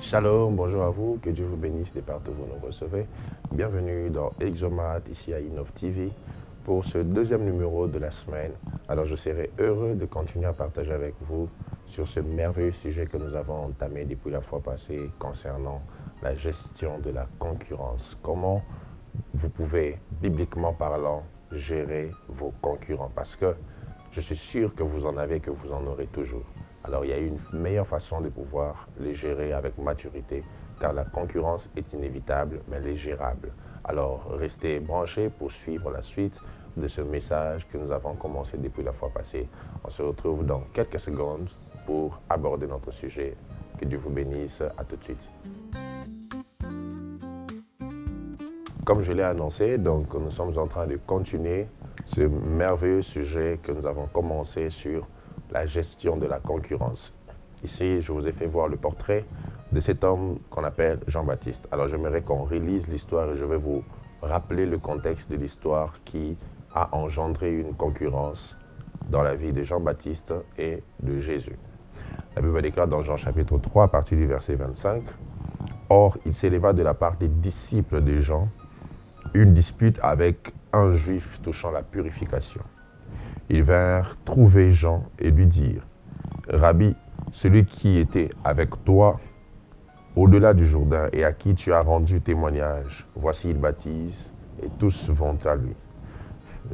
Shalom, bonjour à vous, que Dieu vous bénisse de partout où vous nous recevez. Bienvenue dans Exomat, ici à Innov TV, pour ce deuxième numéro de la semaine. Alors je serai heureux de continuer à partager avec vous sur ce merveilleux sujet que nous avons entamé depuis la fois passée concernant la gestion de la concurrence. Comment vous pouvez, bibliquement parlant, gérer vos concurrents, parce que je suis sûr que vous en avez, que vous en aurez toujours. Alors il y a une meilleure façon de pouvoir les gérer avec maturité, car la concurrence est inévitable, mais elle est gérable. Alors restez branchés pour suivre la suite de ce message que nous avons commencé depuis la fois passée. On se retrouve dans quelques secondes pour aborder notre sujet. Que Dieu vous bénisse, à tout de suite. Comme je l'ai annoncé, donc nous sommes en train de continuer ce merveilleux sujet que nous avons commencé sur la gestion de la concurrence. Ici, je vous ai fait voir le portrait de cet homme qu'on appelle Jean-Baptiste. Alors, j'aimerais qu'on relise l'histoire et je vais vous rappeler le contexte de l'histoire qui a engendré une concurrence dans la vie de Jean-Baptiste et de Jésus. La Bible déclare dans Jean chapitre 3, à partir du verset 25, « Or, il s'éleva de la part des disciples de Jean une dispute avec un juif touchant la purification. Ils vinrent trouver Jean et lui dirent, « Rabbi, celui qui était avec toi au-delà du Jourdain et à qui tu as rendu témoignage, voici il baptise et tous vont à lui. »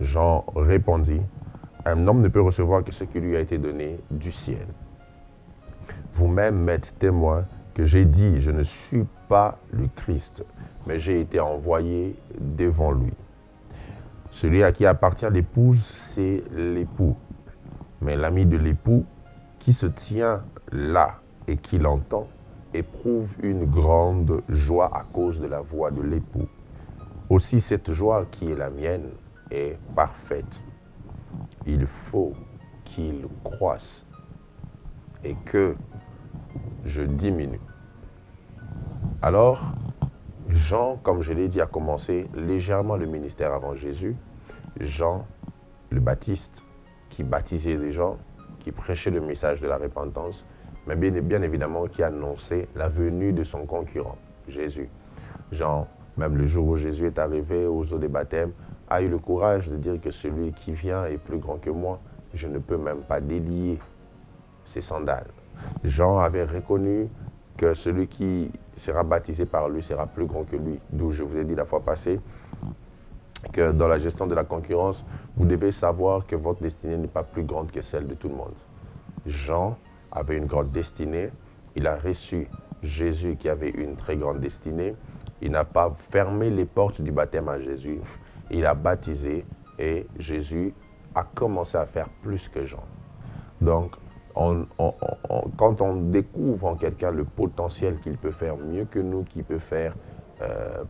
Jean répondit, « Un homme ne peut recevoir que ce qui lui a été donné du ciel. Vous-même m'êtes témoin que j'ai dit, je ne suis pas le Christ, mais j'ai été envoyé devant lui. Celui à qui appartient l'épouse, c'est l'époux. Mais l'ami de l'époux, qui se tient là et qui l'entend, éprouve une grande joie à cause de la voix de l'époux. Aussi cette joie qui est la mienne est parfaite. Il faut qu'il croisse et que je diminue. » Alors, Jean, comme je l'ai dit, a commencé légèrement le ministère avant Jésus. Jean le Baptiste, qui baptisait les gens, qui prêchait le message de la repentance, mais bien évidemment qui annonçait la venue de son concurrent, Jésus. Jean, même le jour où Jésus est arrivé aux eaux des baptêmes, a eu le courage de dire que celui qui vient est plus grand que moi, je ne peux même pas délier ses sandales. Jean avait reconnu que celui qui sera baptisé par lui sera plus grand que lui. D'où je vous ai dit la fois passée que dans la gestion de la concurrence, vous devez savoir que votre destinée n'est pas plus grande que celle de tout le monde. Jean avait une grande destinée. Il a reçu Jésus qui avait une très grande destinée. Il n'a pas fermé les portes du baptême à Jésus. Il a baptisé et Jésus a commencé à faire plus que Jean. Donc, quand on découvre en quelqu'un le potentiel qu'il peut faire mieux que nous, qu'il peut faire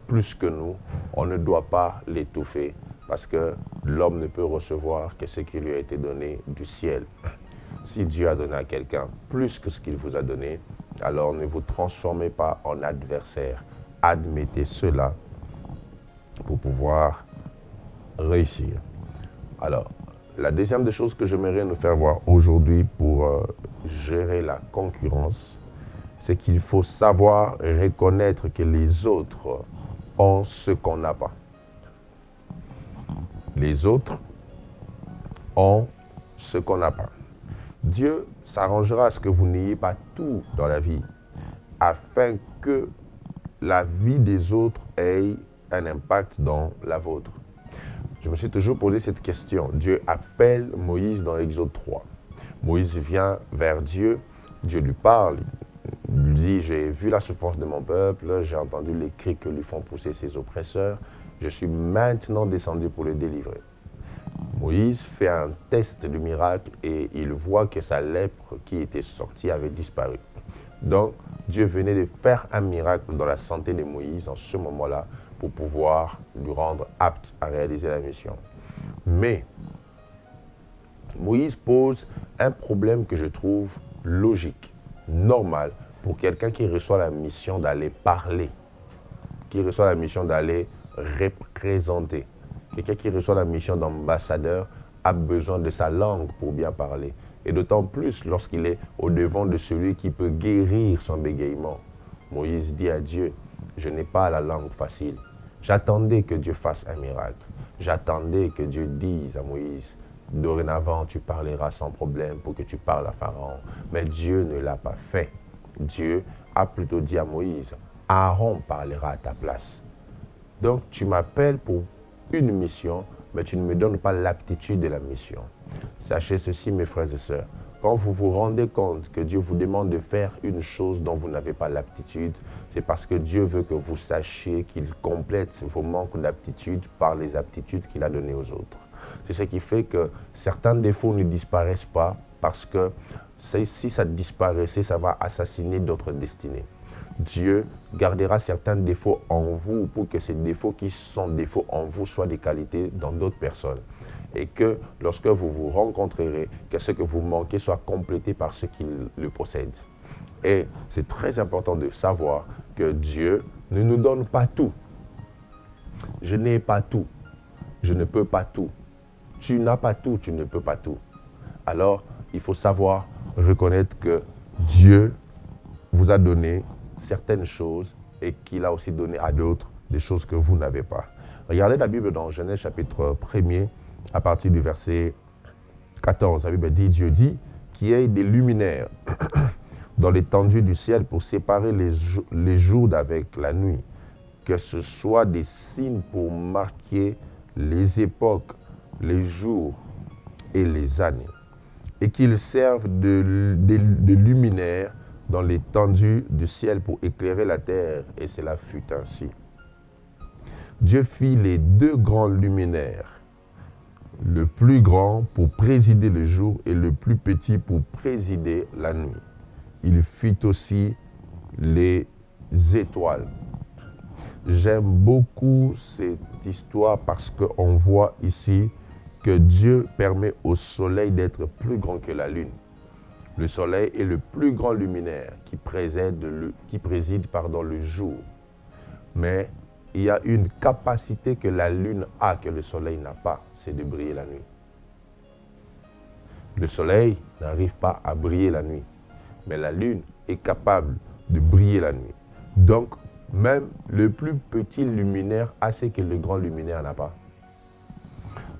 plus que nous, on ne doit pas l'étouffer parce que l'homme ne peut recevoir que ce qui lui a été donné du ciel. Si Dieu a donné à quelqu'un plus que ce qu'il vous a donné, alors ne vous transformez pas en adversaire. Admettez cela pour pouvoir réussir. Alors, la deuxième des choses que j'aimerais nous faire voir aujourd'hui pour gérer la concurrence, c'est qu'il faut savoir reconnaître que les autres ont ce qu'on n'a pas. Les autres ont ce qu'on n'a pas. Dieu s'arrangera à ce que vous n'ayez pas tout dans la vie, afin que la vie des autres ait un impact dans la vôtre. Je me suis toujours posé cette question. Dieu appelle Moïse dans Exode 3. Moïse vient vers Dieu, Dieu lui parle, il lui dit, j'ai vu la souffrance de mon peuple, j'ai entendu les cris que lui font pousser ses oppresseurs, je suis maintenant descendu pour le délivrer. Moïse fait un test de miracle et il voit que sa lèpre qui était sortie avait disparu. Donc, Dieu venait de faire un miracle dans la santé de Moïse en ce moment-là pour pouvoir lui rendre apte à réaliser la mission. Mais, Moïse pose un problème que je trouve logique, normal, pour quelqu'un qui reçoit la mission d'aller parler, qui reçoit la mission d'aller représenter. Quelqu'un qui reçoit la mission d'ambassadeur a besoin de sa langue pour bien parler. Et d'autant plus lorsqu'il est au devant de celui qui peut guérir son bégaiement. Moïse dit à Dieu, je n'ai pas la langue facile. J'attendais que Dieu fasse un miracle. J'attendais que Dieu dise à Moïse, dorénavant tu parleras sans problème pour que tu parles à Pharaon. Mais Dieu ne l'a pas fait. Dieu a plutôt dit à Moïse, Aaron parlera à ta place. Donc tu m'appelles pour une mission, mais tu ne me donnes pas l'aptitude de la mission. Sachez ceci, mes frères et sœurs, quand vous vous rendez compte que Dieu vous demande de faire une chose dont vous n'avez pas l'aptitude, c'est parce que Dieu veut que vous sachiez qu'il complète vos manques d'aptitude par les aptitudes qu'il a données aux autres. C'est ce qui fait que certains défauts ne disparaissent pas parce que si ça disparaissait, ça va assassiner d'autres destinées. Dieu gardera certains défauts en vous pour que ces défauts qui sont défauts en vous soient des qualités dans d'autres personnes. Et que lorsque vous vous rencontrerez, que ce que vous manquez soit complété par ceux qui le possèdent. Et c'est très important de savoir que Dieu ne nous donne pas tout. Je n'ai pas tout. Je ne peux pas tout. Tu n'as pas tout, tu ne peux pas tout. Alors, il faut savoir reconnaître que Dieu vous a donné certaines choses et qu'il a aussi donné à d'autres des choses que vous n'avez pas. Regardez la Bible dans Genèse chapitre 1er, à partir du verset 14. La Bible dit, Dieu dit, qu'il y ait des luminaires dans l'étendue du ciel pour séparer les jours d'avec la nuit, que ce soit des signes pour marquer les époques, les jours et les années, et qu'ils servent de luminaires dans l'étendue du ciel pour éclairer la terre, et cela fut ainsi. Dieu fit les deux grands luminaires, le plus grand pour présider le jour et le plus petit pour présider la nuit. Il fit aussi les étoiles. J'aime beaucoup cette histoire parce qu'on voit ici que Dieu permet au soleil d'être plus grand que la lune. Le soleil est le plus grand luminaire qui préside le jour. Mais il y a une capacité que la lune a, que le soleil n'a pas, c'est de briller la nuit. Le soleil n'arrive pas à briller la nuit, mais la lune est capable de briller la nuit. Donc, même le plus petit luminaire a ce que le grand luminaire n'a pas.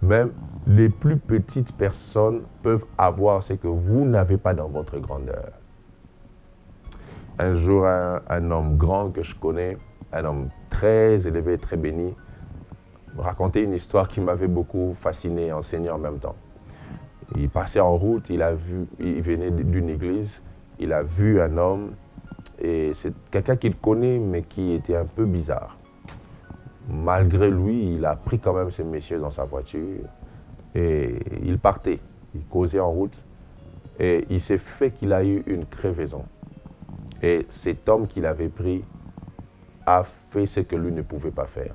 Même les plus petites personnes peuvent avoir ce que vous n'avez pas dans votre grandeur. Un jour, un homme grand que je connais, un homme très élevé, très béni, me racontait une histoire qui m'avait beaucoup fasciné et enseigné en même temps. Il passait en route, il venait d'une église, il a vu un homme, et c'est quelqu'un qu'il connaît, mais qui était un peu bizarre. Malgré lui, il a pris quand même ce monsieur dans sa voiture, et il partait, il causait en route, et il s'est fait qu'il a eu une crevaison. Et cet homme qu'il avait pris a fait ce que lui ne pouvait pas faire.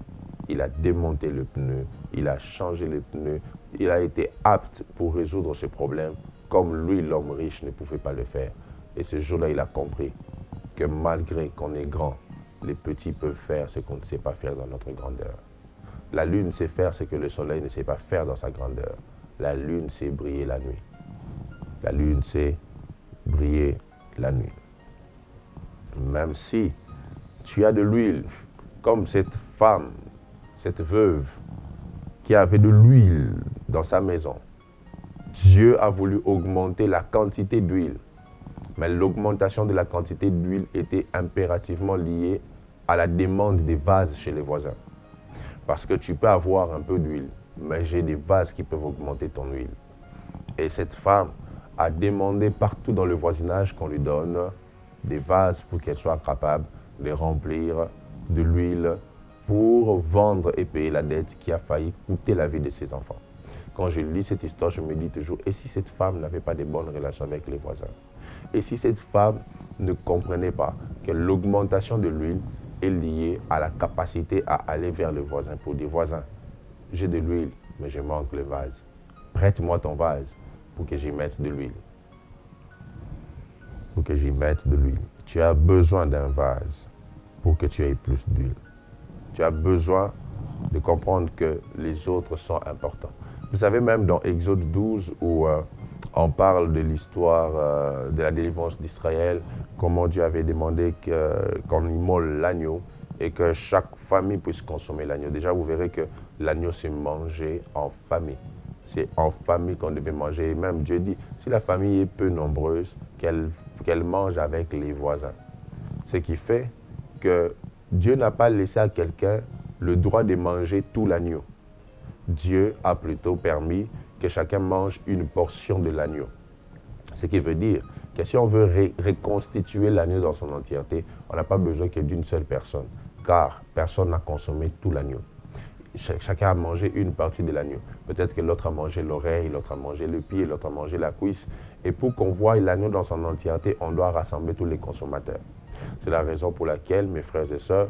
Il a démonté le pneu, il a changé le pneu, il a été apte pour résoudre ce problème comme lui, l'homme riche, ne pouvait pas le faire. Et ce jour-là, il a compris que malgré qu'on est grand, les petits peuvent faire ce qu'on ne sait pas faire dans notre grandeur. La lune sait faire ce que le soleil ne sait pas faire dans sa grandeur. La lune sait briller la nuit. La lune sait briller la nuit. Même si tu as de l'huile, comme cette femme, cette veuve, qui avait de l'huile dans sa maison. Dieu a voulu augmenter la quantité d'huile, mais l'augmentation de la quantité d'huile était impérativement liée à la demande des vases chez les voisins. Parce que tu peux avoir un peu d'huile, mais j'ai des vases qui peuvent augmenter ton huile. Et cette femme a demandé partout dans le voisinage qu'on lui donne des vases pour qu'elle soit capable de remplir de l'huile pour vendre et payer la dette qui a failli coûter la vie de ses enfants. Quand je lis cette histoire, je me dis toujours, et si cette femme n'avait pas de bonnes relations avec les voisins? Et si cette femme ne comprenait pas que l'augmentation de l'huile est liée à la capacité à aller vers le voisin pour dire, voisin, j'ai de l'huile, mais je manque le vase. Prête-moi ton vase pour que j'y mette de l'huile. Pour que j'y mette de l'huile. Tu as besoin d'un vase pour que tu aies plus d'huile. Tu as besoin de comprendre que les autres sont importants. Vous savez, même dans Exode 12, où On parle de l'histoire de la délivrance d'Israël, comment Dieu avait demandé qu'on immole l'agneau et que chaque famille puisse consommer l'agneau. Déjà, vous verrez que l'agneau se mangeait en famille. C'est en famille qu'on devait manger. Et même Dieu dit, si la famille est peu nombreuse, qu'elle mange avec les voisins. Ce qui fait que Dieu n'a pas laissé à quelqu'un le droit de manger tout l'agneau. Dieu a plutôt permis que chacun mange une portion de l'agneau. Ce qui veut dire que si on veut reconstituer l'agneau dans son entièreté, on n'a pas besoin que d'une seule personne, car personne n'a consommé tout l'agneau. Chacun a mangé une partie de l'agneau. Peut-être que l'autre a mangé l'oreille, l'autre a mangé le pied, l'autre a mangé la cuisse. Et pour qu'on voie l'agneau dans son entièreté, on doit rassembler tous les consommateurs. C'est la raison pour laquelle, mes frères et sœurs,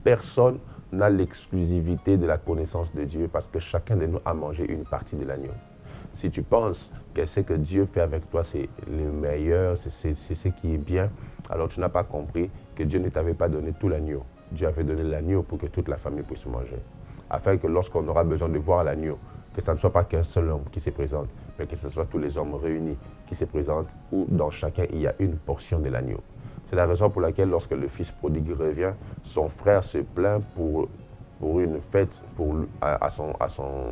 personne n'a l'exclusivité de la connaissance de Dieu parce que chacun de nous a mangé une partie de l'agneau. Si tu penses que ce que Dieu fait avec toi, c'est le meilleur, c'est ce qui est bien, alors tu n'as pas compris que Dieu ne t'avait pas donné tout l'agneau. Dieu avait donné l'agneau pour que toute la famille puisse manger. Afin que lorsqu'on aura besoin de voir l'agneau, que ce ne soit pas qu'un seul homme qui se présente, mais que ce soit tous les hommes réunis qui se présentent, où dans chacun il y a une portion de l'agneau. C'est la raison pour laquelle lorsque le fils prodigue revient, son frère se plaint pour une fête à son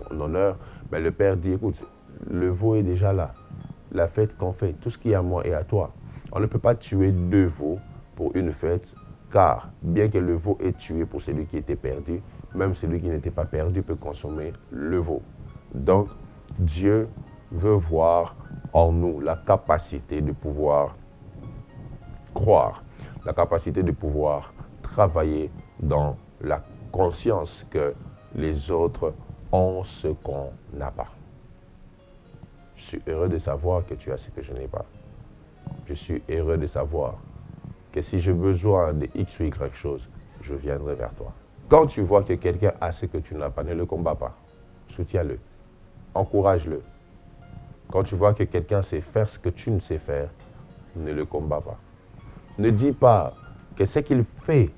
honneur. Mais le père dit, écoute, le veau est déjà là. La fête qu'on fait, tout ce qui est à moi et à toi. On ne peut pas tuer deux veaux pour une fête, car bien que le veau est tué pour celui qui était perdu, même celui qui n'était pas perdu peut consommer le veau. Donc, Dieu veut voir en nous la capacité de pouvoir croire, la capacité de pouvoir travailler dans la conscience que les autres ont ce qu'on n'a pas. Je suis heureux de savoir que tu as ce que je n'ai pas. Je suis heureux de savoir que si j'ai besoin de X ou Y chose, je viendrai vers toi. Quand tu vois que quelqu'un a ce que tu n'as pas, ne le combats pas. Soutiens-le. Encourage-le. Quand tu vois que quelqu'un sait faire ce que tu ne sais faire, ne le combats pas. Ne dis pas que ce qu'il fait,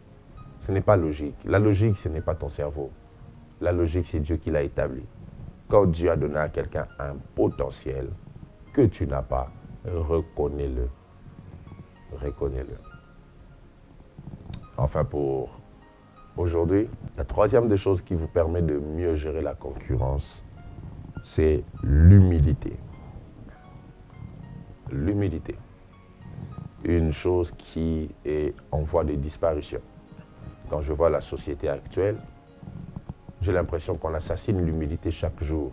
ce n'est pas logique. La logique, ce n'est pas ton cerveau. La logique, c'est Dieu qui l'a établi. Quand Dieu a donné à quelqu'un un potentiel que tu n'as pas, reconnais-le. Reconnais-le. Enfin, pour aujourd'hui, la troisième des choses qui vous permet de mieux gérer la concurrence, c'est l'humilité. L'humilité. Une chose qui est en voie de disparition. Quand je vois la société actuelle, j'ai l'impression qu'on assassine l'humilité chaque jour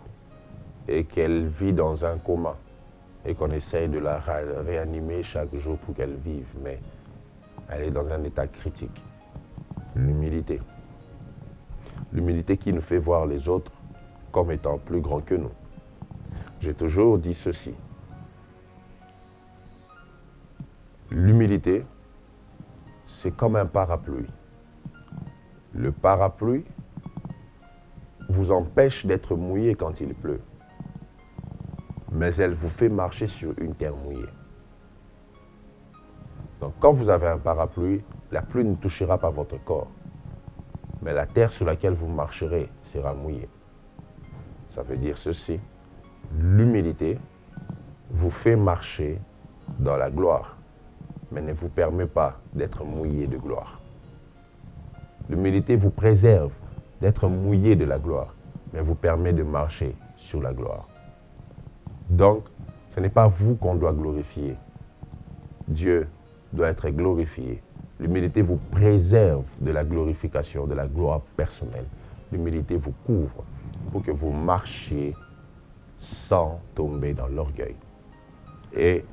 et qu'elle vit dans un coma et qu'on essaye de la réanimer chaque jour pour qu'elle vive, mais elle est dans un état critique. L'humilité. L'humilité qui nous fait voir les autres comme étant plus grands que nous. J'ai toujours dit ceci. L'humilité, c'est comme un parapluie. Le parapluie vous empêche d'être mouillé quand il pleut, mais elle vous fait marcher sur une terre mouillée. Donc quand vous avez un parapluie, la pluie ne touchera pas votre corps, mais la terre sur laquelle vous marcherez sera mouillée. Ça veut dire ceci, l'humilité vous fait marcher dans la gloire, mais ne vous permet pas d'être mouillé de gloire. L'humilité vous préserve d'être mouillé de la gloire, mais vous permet de marcher sur la gloire. Donc, ce n'est pas vous qu'on doit glorifier. Dieu doit être glorifié. L'humilité vous préserve de la glorification, de la gloire personnelle. L'humilité vous couvre pour que vous marchiez sans tomber dans l'orgueil. Et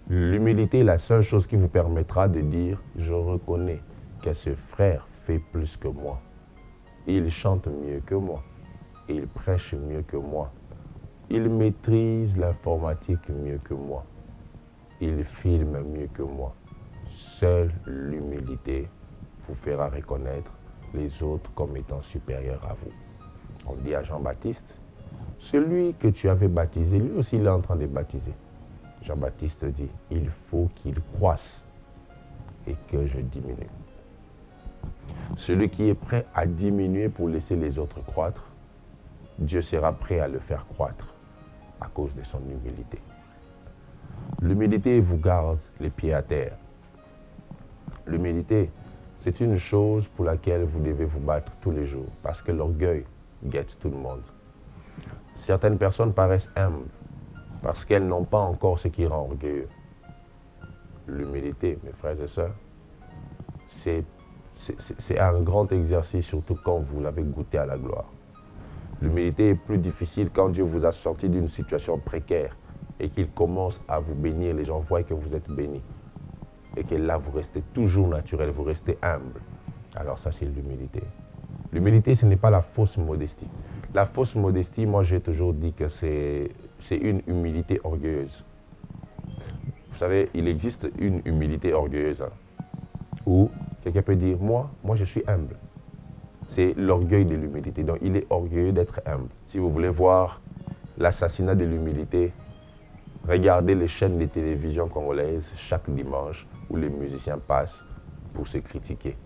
l'humilité est la seule chose qui vous permettra de dire « Je reconnais que ce frère fait plus que moi. Il chante mieux que moi. Il prêche mieux que moi. Il maîtrise l'informatique mieux que moi. Il filme mieux que moi. » Seule l'humilité vous fera reconnaître les autres comme étant supérieurs à vous. On dit à Jean-Baptiste, celui que tu avais baptisé, lui aussi il est en train de baptiser. Jean-Baptiste dit, il faut qu'il croisse et que je diminue. Celui qui est prêt à diminuer pour laisser les autres croître, Dieu sera prêt à le faire croître. à cause de son humilité. L'humilité vous garde les pieds à terre. L'humilité, c'est une chose pour laquelle vous devez vous battre tous les jours, parce que l'orgueil guette tout le monde. Certaines personnes paraissent humbles, parce qu'elles n'ont pas encore ce qui rend orgueilleux. L'humilité, mes frères et sœurs, c'est un grand exercice, surtout quand vous l'avez goûté à la gloire. L'humilité est plus difficile quand Dieu vous a sorti d'une situation précaire et qu'il commence à vous bénir. Les gens voient que vous êtes béni. Et que là, vous restez toujours naturel, vous restez humble. Alors ça, c'est l'humilité. L'humilité, ce n'est pas la fausse modestie. La fausse modestie, moi, j'ai toujours dit que c'est une humilité orgueilleuse. Vous savez, il existe une humilité orgueilleuse, où quelqu'un peut dire, moi, je suis humble. C'est l'orgueil de l'humilité. Donc, il est orgueilleux d'être humble. Si vous voulez voir l'assassinat de l'humilité, regardez les chaînes de télévision congolaises chaque dimanche où les musiciens passent pour se critiquer.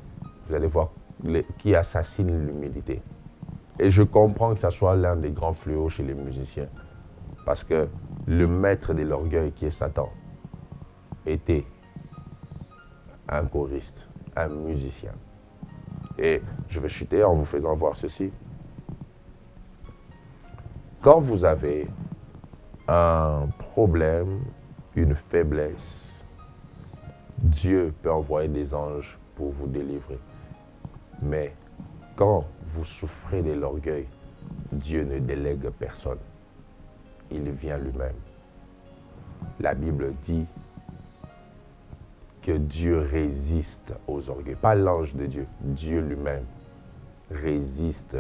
Vous allez voir qui assassine l'humilité. Et je comprends que ça soit l'un des grands fléaux chez les musiciens. Parce que le maître de l'orgueil, qui est Satan, était un choriste, un musicien. Et je vais chuter en vous faisant voir ceci. Quand vous avez un problème, une faiblesse, Dieu peut envoyer des anges pour vous délivrer. Mais quand vous souffrez de l'orgueil, Dieu ne délègue personne. Il vient lui-même. La Bible dit que Dieu résiste aux orgueils. Pas l'ange de Dieu, Dieu lui-même résiste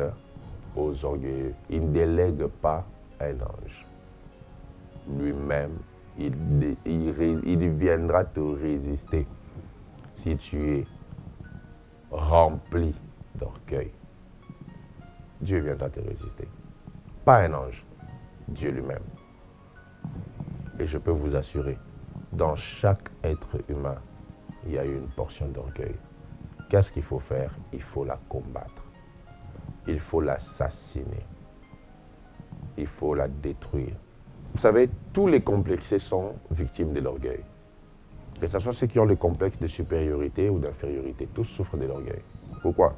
aux orgueilleux. Il ne délègue pas un ange. Lui-même, il viendra te résister si tu es rempli d'orgueil. Dieu viendra te résister. Pas un ange, Dieu lui-même. Et je peux vous assurer, dans chaque être humain, il y a une portion d'orgueil. Qu'est-ce qu'il faut faire? Il faut la combattre. Il faut l'assassiner. Il faut la détruire. Vous savez, tous les complexés sont victimes de l'orgueil. Que ce soit ceux qui ont le complexe de supériorité ou d'infériorité, tous souffrent de l'orgueil. Pourquoi?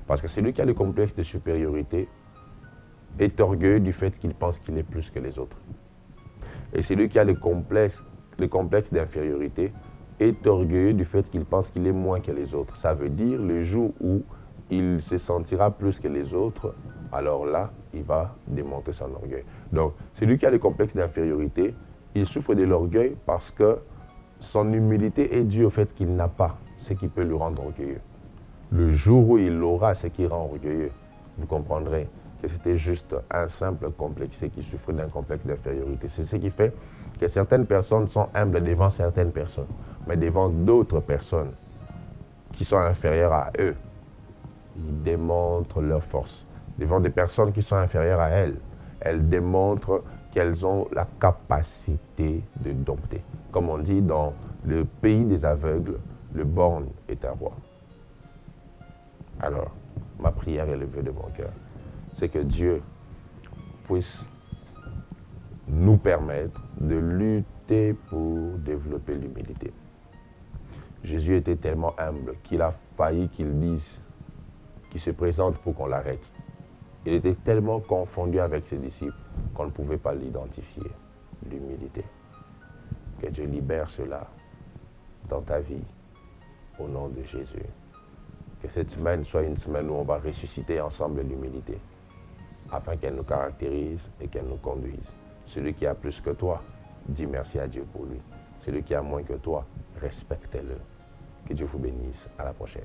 Parce que celui qui a le complexe de supériorité est orgueilleux du fait qu'il pense qu'il est plus que les autres. Et celui qui a le complexe d'infériorité est orgueilleux du fait qu'il pense qu'il est moins que les autres. Ça veut dire le jour où il se sentira plus que les autres, alors là, il va démonter son orgueil. Donc, celui qui a le complexe d'infériorité, il souffre de l'orgueil parce que son humilité est due au fait qu'il n'a pas ce qui peut le rendre orgueilleux. Le jour où il aura ce qui rend orgueilleux, vous comprendrez que c'était juste un simple complexé qui souffre d'un complexe d'infériorité. C'est ce qui fait que certaines personnes sont humbles devant certaines personnes, mais devant d'autres personnes qui sont inférieures à eux, ils démontrent leur force. Devant des personnes qui sont inférieures à elles, elles démontrent qu'elles ont la capacité de dompter. Comme on dit dans le pays des aveugles, le borgne est un roi. Alors, ma prière est le vœu de mon cœur, c'est que Dieu puisse nous permettre de lutter pour développer l'humilité. Jésus était tellement humble qu'il a failli qu'il dise qu'il se présente pour qu'on l'arrête. Il était tellement confondu avec ses disciples qu'on ne pouvait pas l'identifier. L'humilité. Que Dieu libère cela dans ta vie, au nom de Jésus. Que cette semaine soit une semaine où on va ressusciter ensemble l'humilité, afin qu'elle nous caractérise et qu'elle nous conduise. Celui qui a plus que toi, dis merci à Dieu pour lui. Celui qui a moins que toi, respecte-le. Que Dieu vous bénisse. À la prochaine.